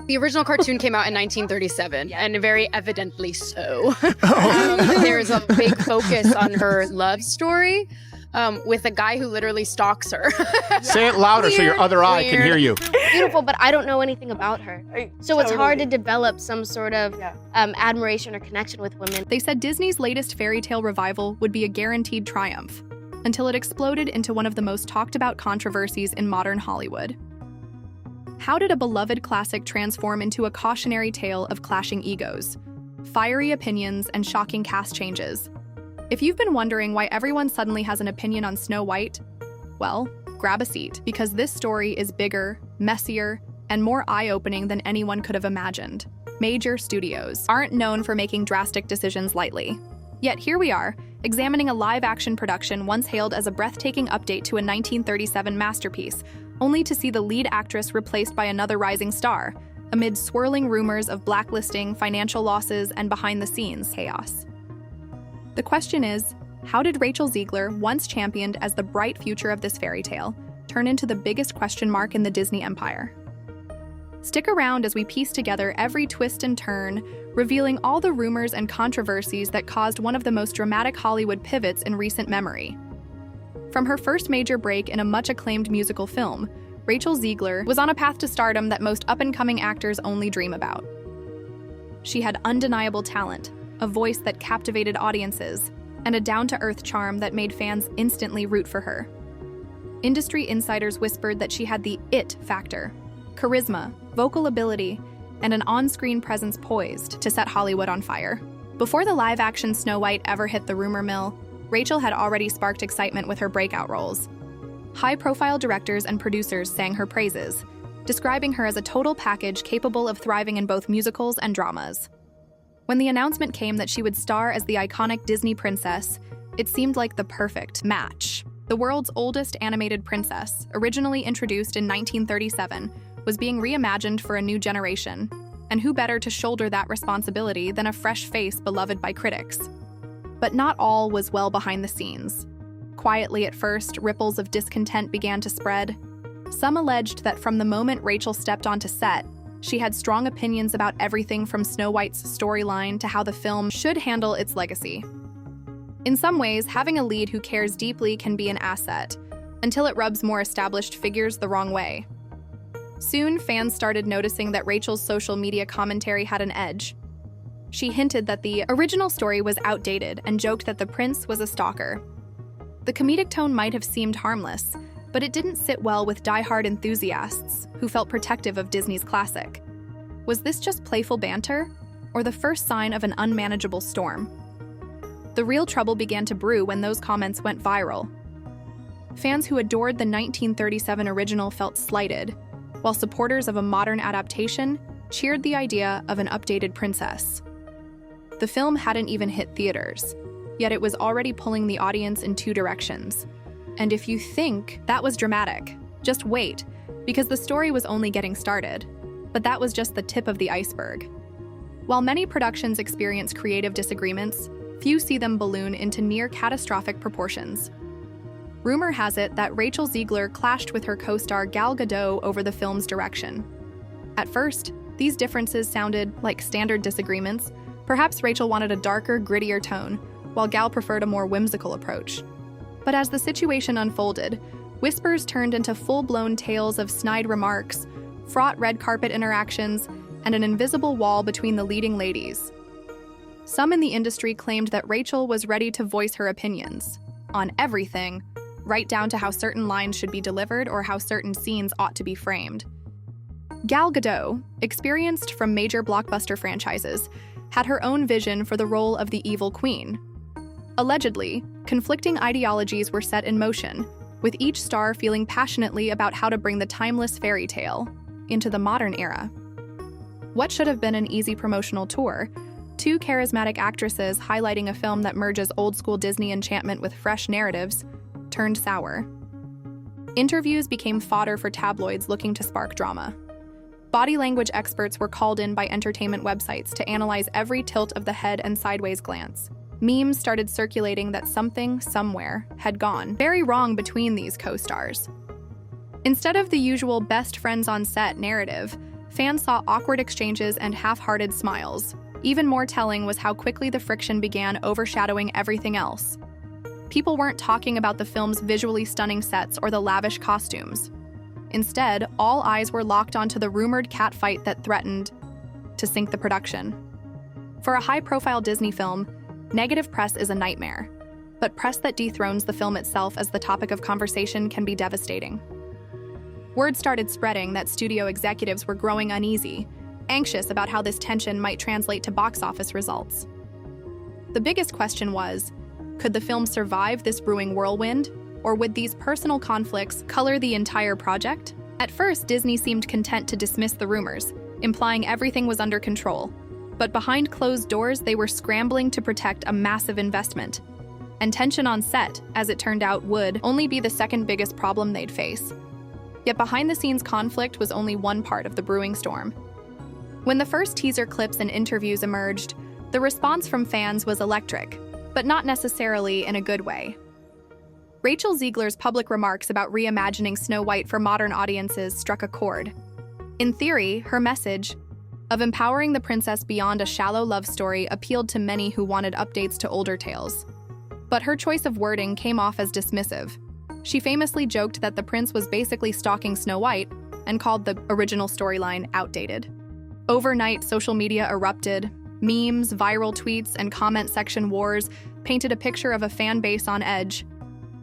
The original cartoon came out in 1937, and very evidently so. Oh. There's a big focus on her love story with a guy who literally stalks her. Say it louder so your other eye can hear you. Beautiful, but I don't know anything about her. So it's hard to develop some sort of admiration or connection with women. They said Disney's latest fairy tale revival would be a guaranteed triumph, until it exploded into one of the most talked about controversies in modern Hollywood. How did a beloved classic transform into a cautionary tale of clashing egos, fiery opinions, and shocking cast changes? If you've been wondering why everyone suddenly has an opinion on Snow White, well, grab a seat, because this story is bigger, messier, and more eye-opening than anyone could have imagined. Major studios aren't known for making drastic decisions lightly. Yet here we are, examining a live-action production once hailed as a breathtaking update to a 1937 masterpiece, only to see the lead actress replaced by another rising star, amid swirling rumors of blacklisting, financial losses, and behind-the-scenes chaos. The question is, how did Rachel Zegler, once championed as the bright future of this fairy tale, turn into the biggest question mark in the Disney empire? Stick around as we piece together every twist and turn, revealing all the rumors and controversies that caused one of the most dramatic Hollywood pivots in recent memory. From her first major break in a much-acclaimed musical film, Rachel Zegler was on a path to stardom that most up-and-coming actors only dream about. She had undeniable talent, a voice that captivated audiences, and a down-to-earth charm that made fans instantly root for her. Industry insiders whispered that she had the it factor, charisma, vocal ability, and an on-screen presence poised to set Hollywood on fire. Before the live-action Snow White ever hit the rumor mill, Rachel had already sparked excitement with her breakout roles. High-profile directors and producers sang her praises, describing her as a total package capable of thriving in both musicals and dramas. When the announcement came that she would star as the iconic Disney princess, it seemed like the perfect match. The world's oldest animated princess, originally introduced in 1937, was being reimagined for a new generation, and who better to shoulder that responsibility than a fresh face beloved by critics? But not all was well behind the scenes. Quietly at first, ripples of discontent began to spread. Some alleged that from the moment Rachel stepped onto set, she had strong opinions about everything from Snow White's storyline to how the film should handle its legacy. In some ways, having a lead who cares deeply can be an asset, until it rubs more established figures the wrong way. Soon, fans started noticing that Rachel's social media commentary had an edge. She hinted that the original story was outdated and joked that the prince was a stalker. The comedic tone might have seemed harmless, but it didn't sit well with die-hard enthusiasts who felt protective of Disney's classic. Was this just playful banter, or the first sign of an unmanageable storm? The real trouble began to brew when those comments went viral. Fans who adored the 1937 original felt slighted, while supporters of a modern adaptation cheered the idea of an updated princess. The film hadn't even hit theaters, yet it was already pulling the audience in two directions. And if you think that was dramatic, just wait, because the story was only getting started. But that was just the tip of the iceberg. While many productions experience creative disagreements, few see them balloon into near catastrophic proportions. Rumor has it that Rachel Zegler clashed with her co-star Gal Gadot over the film's direction. At first, these differences sounded like standard disagreements. Perhaps Rachel wanted a darker, grittier tone, while Gal preferred a more whimsical approach. But as the situation unfolded, whispers turned into full-blown tales of snide remarks, fraught red carpet interactions, and an invisible wall between the leading ladies. Some in the industry claimed that Rachel was ready to voice her opinions on everything, right down to how certain lines should be delivered or how certain scenes ought to be framed. Gal Gadot, experienced from major blockbuster franchises, had her own vision for the role of the evil queen. Allegedly, conflicting ideologies were set in motion, with each star feeling passionately about how to bring the timeless fairy tale into the modern era. What should have been an easy promotional tour, two charismatic actresses highlighting a film that merges old-school Disney enchantment with fresh narratives, turned sour. Interviews became fodder for tabloids looking to spark drama. Body language experts were called in by entertainment websites to analyze every tilt of the head and sideways glance. Memes started circulating that something, somewhere, had gone very wrong between these co-stars. Instead of the usual best friends on set narrative, Fans saw awkward exchanges and half-hearted smiles. Even more telling was how quickly the friction began overshadowing everything else. People weren't talking about the film's visually stunning sets or the lavish costumes. Instead, all eyes were locked onto the rumored catfight that threatened to sink the production. For a high-profile Disney film, negative press is a nightmare, but press that dethrones the film itself as the topic of conversation can be devastating. Word started spreading that studio executives were growing uneasy, anxious about how this tension might translate to box office results. The biggest question was, could the film survive this brewing whirlwind, or would these personal conflicts color the entire project? At first, Disney seemed content to dismiss the rumors, implying everything was under control. But behind closed doors, they were scrambling to protect a massive investment. And tension on set, as it turned out, would only be the second biggest problem they'd face. Yet behind-the-scenes conflict was only one part of the brewing storm. When the first teaser clips and interviews emerged, the response from fans was electric, but not necessarily in a good way. Rachel Zegler's public remarks about reimagining Snow White for modern audiences struck a chord. In theory, her message of empowering the princess beyond a shallow love story appealed to many who wanted updates to older tales. But her choice of wording came off as dismissive. She famously joked that the prince was basically stalking Snow White and called the original storyline outdated. Overnight, social media erupted. Memes, viral tweets, and comment section wars painted a picture of a fan base on edge.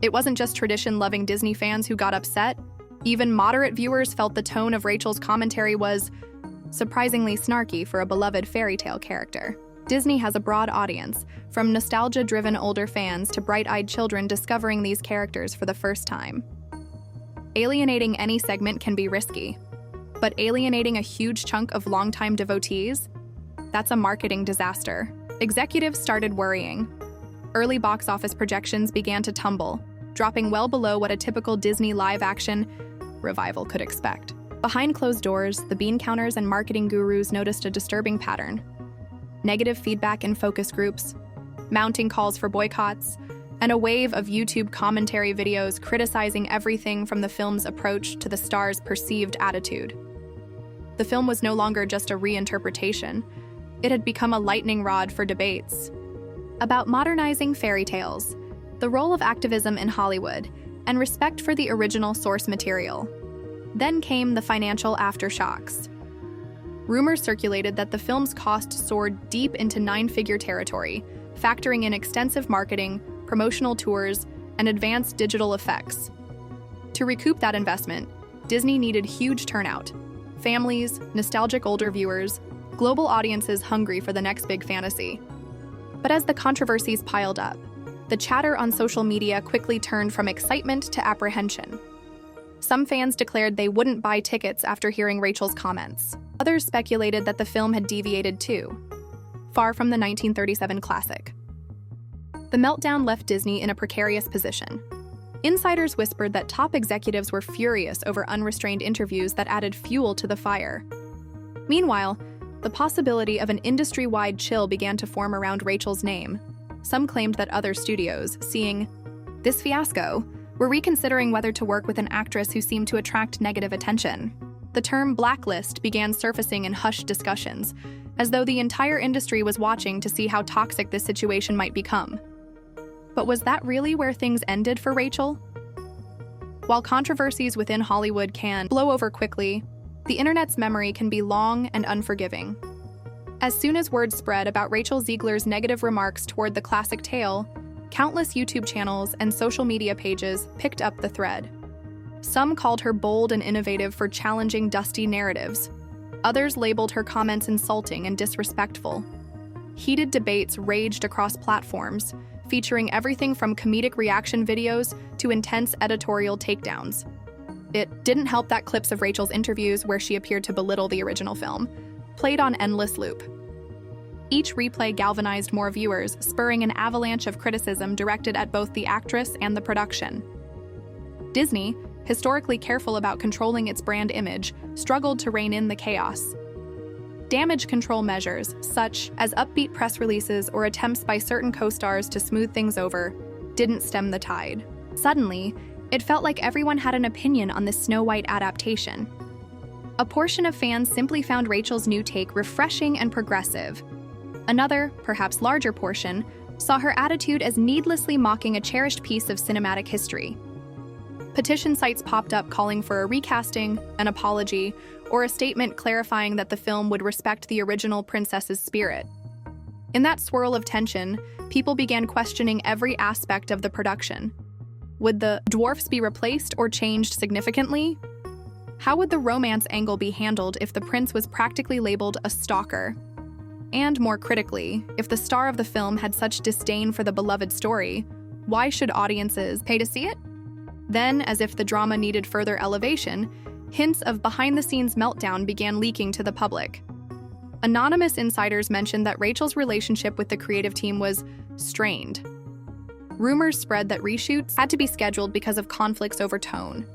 It wasn't just tradition-loving Disney fans who got upset. Even moderate viewers felt the tone of Rachel's commentary was surprisingly snarky for a beloved fairy tale character. Disney has a broad audience, from nostalgia-driven older fans to bright-eyed children discovering these characters for the first time. Alienating any segment can be risky, but alienating a huge chunk of longtime devotees? That's a marketing disaster. Executives started worrying. Early box office projections began to tumble, dropping well below what a typical Disney live-action revival could expect. Behind closed doors, the bean counters and marketing gurus noticed a disturbing pattern. Negative feedback in focus groups, mounting calls for boycotts, and a wave of YouTube commentary videos criticizing everything from the film's approach to the star's perceived attitude. The film was no longer just a reinterpretation. It had become a lightning rod for debates about modernizing fairy tales, the role of activism in Hollywood, and respect for the original source material. Then came the financial aftershocks. Rumors circulated that the film's cost soared deep into nine-figure territory, factoring in extensive marketing, promotional tours, and advanced digital effects. To recoup that investment, Disney needed huge turnout. Families, nostalgic older viewers, global audiences hungry for the next big fantasy. But as the controversies piled up, the chatter on social media quickly turned from excitement to apprehension. Some fans declared they wouldn't buy tickets after hearing Rachel's comments. Others speculated that the film had deviated too, far from the 1937 classic. The meltdown left Disney in a precarious position. Insiders whispered that top executives were furious over unrestrained interviews that added fuel to the fire. Meanwhile, the possibility of an industry-wide chill began to form around Rachel's name. Some claimed that other studios, seeing this fiasco, were reconsidering whether to work with an actress who seemed to attract negative attention. The term blacklist began surfacing in hushed discussions, as though the entire industry was watching to see how toxic this situation might become. But was that really where things ended for Rachel? While controversies within Hollywood can blow over quickly, the internet's memory can be long and unforgiving. As soon as word spread about Rachel Zegler's negative remarks toward the classic tale, countless YouTube channels and social media pages picked up the thread. Some called her bold and innovative for challenging dusty narratives. Others labeled her comments insulting and disrespectful. Heated debates raged across platforms, featuring everything from comedic reaction videos to intense editorial takedowns. It didn't help that clips of Rachel's interviews where she appeared to belittle the original film played on endless loop. Each replay galvanized more viewers, spurring an avalanche of criticism directed at both the actress and the production. Disney, historically careful about controlling its brand image, struggled to rein in the chaos. Damage control measures, such as upbeat press releases or attempts by certain co-stars to smooth things over, didn't stem the tide. Suddenly, it felt like everyone had an opinion on this Snow White adaptation. A portion of fans simply found Rachel's new take refreshing and progressive. Another, perhaps larger portion, saw her attitude as needlessly mocking a cherished piece of cinematic history. Petition sites popped up calling for a recasting, an apology, or a statement clarifying that the film would respect the original princess's spirit. In that swirl of tension, people began questioning every aspect of the production. Would the dwarfs be replaced or changed significantly? How would the romance angle be handled if the prince was practically labeled a stalker? And more critically, if the star of the film had such disdain for the beloved story, why should audiences pay to see it? Then, as if the drama needed further elevation, hints of behind-the-scenes meltdown began leaking to the public. Anonymous insiders mentioned that Rachel's relationship with the creative team was strained. Rumors spread that reshoots had to be scheduled because of conflicts over tone.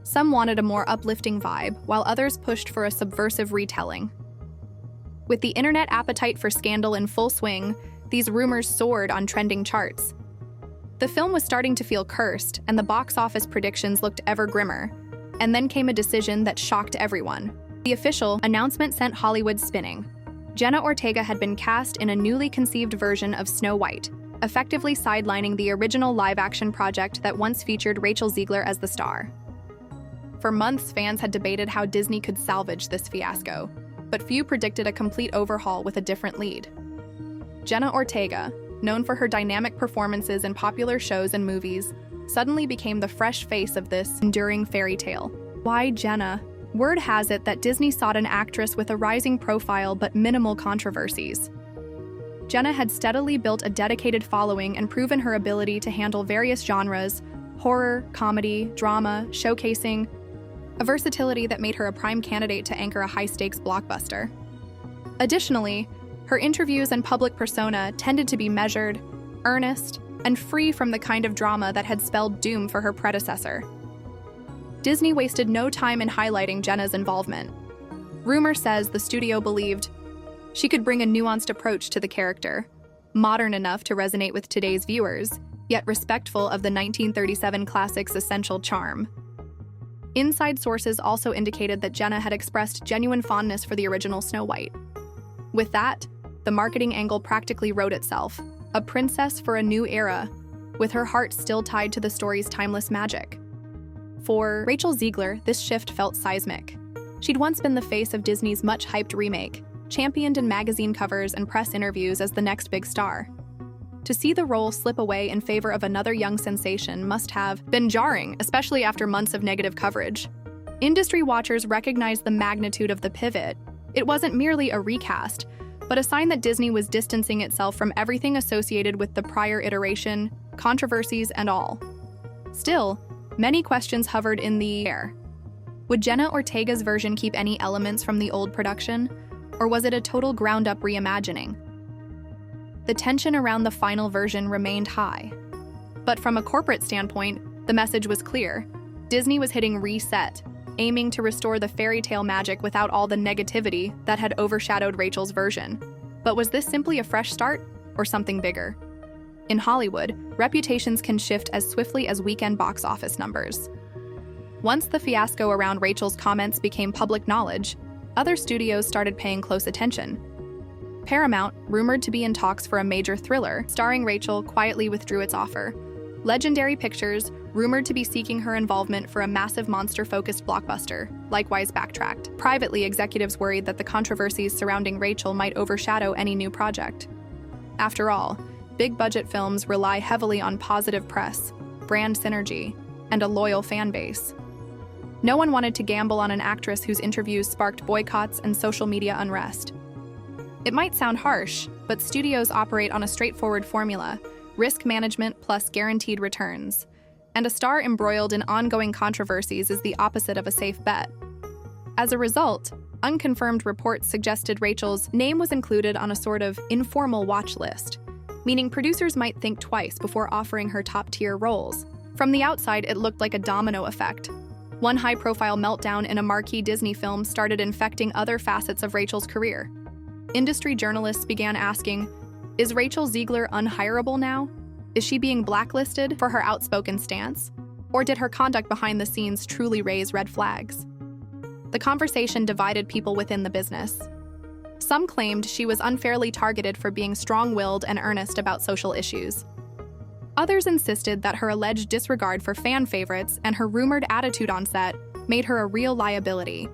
Some wanted a more uplifting vibe, while others pushed for a subversive retelling. With the internet appetite for scandal in full swing, these rumors soared on trending charts. The film was starting to feel cursed, and the box office predictions looked ever grimmer. And then came a decision that shocked everyone. The official announcement sent Hollywood spinning. Jenna Ortega had been cast in a newly conceived version of Snow White, effectively sidelining the original live-action project that once featured Rachel Zegler as the star. For months, fans had debated how Disney could salvage this fiasco, but few predicted a complete overhaul with a different lead. Jenna Ortega, known for her dynamic performances in popular shows and movies, suddenly became the fresh face of this enduring fairy tale. Why Jenna? Word has it that Disney sought an actress with a rising profile but minimal controversies. Jenna had steadily built a dedicated following and proven her ability to handle various genres: horror, comedy, drama, showcasing a versatility that made her a prime candidate to anchor a high-stakes blockbuster. Additionally, her interviews and public persona tended to be measured, earnest, and free from the kind of drama that had spelled doom for her predecessor. Disney wasted no time in highlighting Jenna's involvement. Rumor says the studio believed she could bring a nuanced approach to the character, modern enough to resonate with today's viewers, yet respectful of the 1937 classic's essential charm. Inside sources also indicated that Jenna had expressed genuine fondness for the original Snow White. With that, the marketing angle practically wrote itself: a princess for a new era, with her heart still tied to the story's timeless magic. For Rachel Zegler, this shift felt seismic. She'd once been the face of Disney's much-hyped remake, championed in magazine covers and press interviews as the next big star. To see the role slip away in favor of another young sensation must have been jarring, especially after months of negative coverage. Industry watchers recognized the magnitude of the pivot. It wasn't merely a recast, but a sign that Disney was distancing itself from everything associated with the prior iteration, controversies, and all. Still, many questions hovered in the air. Would Jenna Ortega's version keep any elements from the old production, or was it a total ground-up reimagining? The tension around the final version remained high. But from a corporate standpoint, the message was clear. Disney was hitting reset, aiming to restore the fairy tale magic without all the negativity that had overshadowed Rachel's version. But was this simply a fresh start, or something bigger? In Hollywood, reputations can shift as swiftly as weekend box office numbers. Once the fiasco around Rachel's comments became public knowledge, other studios started paying close attention. Paramount, rumored to be in talks for a major thriller starring Rachel, quietly withdrew its offer. Legendary Pictures, rumored to be seeking her involvement for a massive monster-focused blockbuster, likewise backtracked. Privately, executives worried that the controversies surrounding Rachel might overshadow any new project. After all, big-budget films rely heavily on positive press, brand synergy, and a loyal fan base. No one wanted to gamble on an actress whose interviews sparked boycotts and social media unrest. It might sound harsh, but studios operate on a straightforward formula: risk management plus guaranteed returns. And a star embroiled in ongoing controversies is the opposite of a safe bet. As a result, unconfirmed reports suggested Rachel's name was included on a sort of informal watch list, meaning producers might think twice before offering her top-tier roles. From the outside, it looked like a domino effect. One high-profile meltdown in a marquee Disney film started infecting other facets of Rachel's career. Industry journalists began asking, is Rachel Zegler unhireable now? Is she being blacklisted for her outspoken stance? Or did her conduct behind the scenes truly raise red flags? the conversation divided people within the business. Some claimed she was unfairly targeted for being strong-willed and earnest about social issues. Others insisted that her alleged disregard for fan favorites and her rumored attitude on set made her a real liability.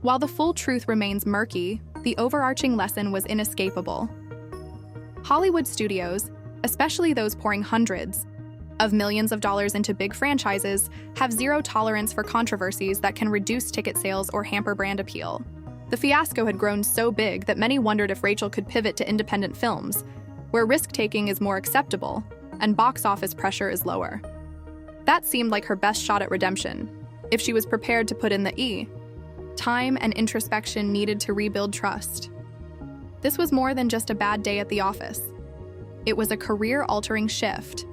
While the full truth remains murky, the overarching lesson was inescapable. Hollywood studios, especially those pouring hundreds of millions of dollars into big franchises, have zero tolerance for controversies that can reduce ticket sales or hamper brand appeal. The fiasco had grown so big that many wondered if Rachel could pivot to independent films, where risk-taking is more acceptable and box office pressure is lower. That seemed like her best shot at redemption, if she was prepared to put in the time and introspection needed to rebuild trust. This was more than just a bad day at the office. It was a career-altering shift.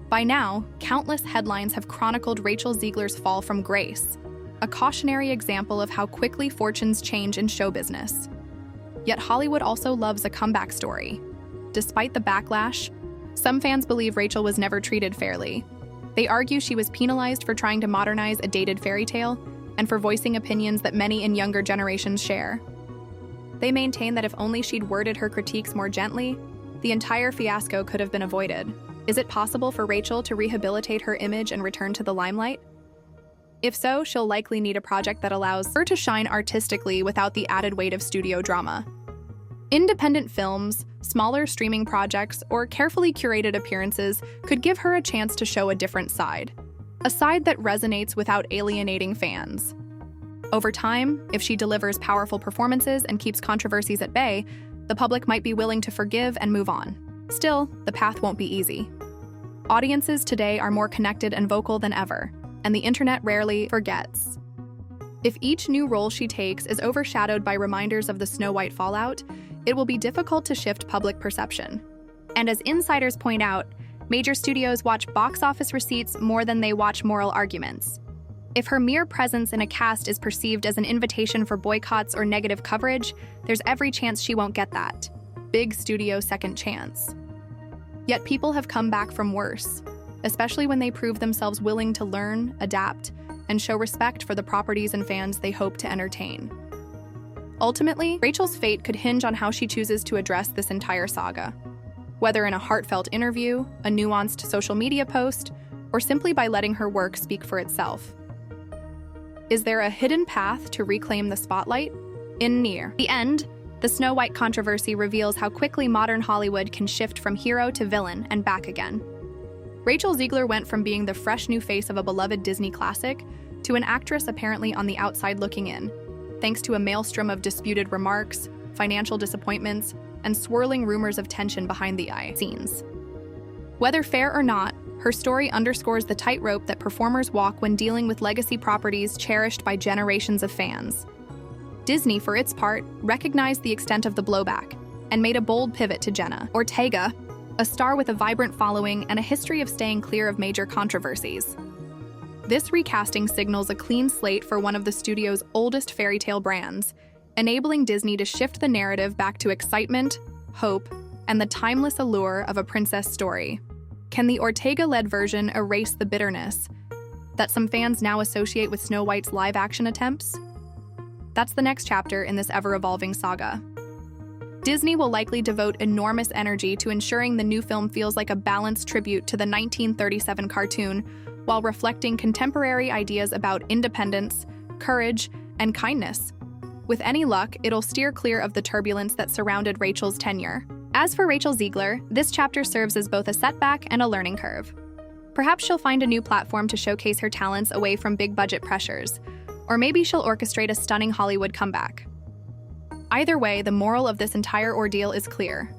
By now, countless headlines have chronicled Rachel Zegler's fall from grace, a cautionary example of how quickly fortunes change in show business. Yet Hollywood also loves a comeback story. Despite the backlash, some fans believe Rachel was never treated fairly. They argue she was penalized for trying to modernize a dated fairy tale and for voicing opinions that many in younger generations share. They maintain that if only she'd worded her critiques more gently, the entire fiasco could have been avoided. Is it possible for Rachel to rehabilitate her image and return to the limelight? If so, she'll likely need a project that allows her to shine artistically without the added weight of studio drama. Independent films, smaller streaming projects, or carefully curated appearances could give her a chance to show a different side, a side that resonates without alienating fans. Over time, if she delivers powerful performances and keeps controversies at bay, the public might be willing to forgive and move on. Still, the path won't be easy. Audiences today are more connected and vocal than ever, and the internet rarely forgets. If each new role she takes is overshadowed by reminders of the Snow White fallout, it will be difficult to shift public perception. And as insiders point out, major studios watch box office receipts more than they watch moral arguments. If her mere presence in a cast is perceived as an invitation for boycotts or negative coverage, there's every chance she won't get that big studio second chance. Yet people have come back from worse, especially when they prove themselves willing to learn, adapt, and show respect for the properties and fans they hope to entertain. Ultimately, Rachel's fate could hinge on how she chooses to address this entire saga. Whether in a heartfelt interview, a nuanced social media post, or simply by letting her work speak for itself. Is there a hidden path to reclaim the spotlight? In near the end, the Snow White controversy reveals how quickly modern Hollywood can shift from hero to villain and back again. Rachel Zegler went from being the fresh new face of a beloved Disney classic to an actress apparently on the outside looking in, thanks to a maelstrom of disputed remarks, financial disappointments, and swirling rumors of tension behind the scenes. Whether fair or not, her story underscores the tightrope that performers walk when dealing with legacy properties cherished by generations of fans. Disney, for its part, recognized the extent of the blowback and made a bold pivot to Jenna Ortega, a star with a vibrant following and a history of staying clear of major controversies. This recasting signals a clean slate for one of the studio's oldest fairy tale brands, enabling Disney to shift the narrative back to excitement, hope, and the timeless allure of a princess story. Can the Ortega-led version erase the bitterness that some fans now associate with Snow White's live-action attempts? That's the next chapter in this ever-evolving saga. Disney will likely devote enormous energy to ensuring the new film feels like a balanced tribute to the 1937 cartoon while reflecting contemporary ideas about independence, courage, and kindness. With any luck, it'll steer clear of the turbulence that surrounded Rachel's tenure. As for Rachel Zegler, this chapter serves as both a setback and a learning curve. Perhaps she'll find a new platform to showcase her talents away from big-budget pressures, or maybe she'll orchestrate a stunning Hollywood comeback. Either way, the moral of this entire ordeal is clear.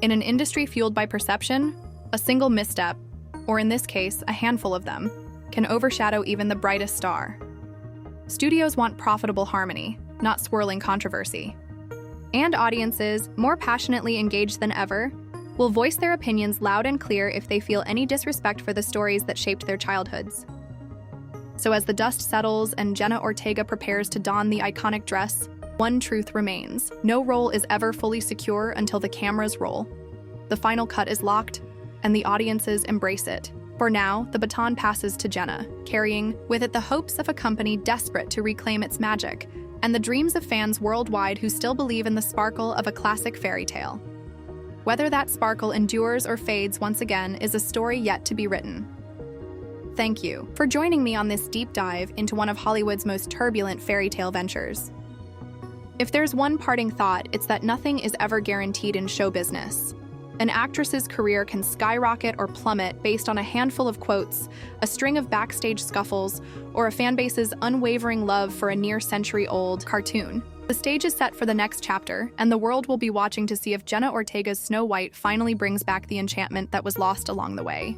In an industry fueled by perception, a single misstep, or in this case, a handful of them, can overshadow even the brightest star. Studios want profitable harmony, not swirling controversy. And audiences, more passionately engaged than ever, will voice their opinions loud and clear if they feel any disrespect for the stories that shaped their childhoods. So as the dust settles and Jenna Ortega prepares to don the iconic dress, one truth remains. No role is ever fully secure until the cameras roll. The final cut is locked, and the audiences embrace it. For now, the baton passes to Jenna, carrying with it the hopes of a company desperate to reclaim its magic, and the dreams of fans worldwide who still believe in the sparkle of a classic fairy tale. Whether that sparkle endures or fades once again is a story yet to be written. Thank you for joining me on this deep dive into one of Hollywood's most turbulent fairy tale ventures. If there's one parting thought, it's that nothing is ever guaranteed in show business. An actress's career can skyrocket or plummet based on a handful of quotes, a string of backstage scuffles, or a fanbase's unwavering love for a near-century-old cartoon. The stage is set for the next chapter, and the world will be watching to see if Jenna Ortega's Snow White finally brings back the enchantment that was lost along the way.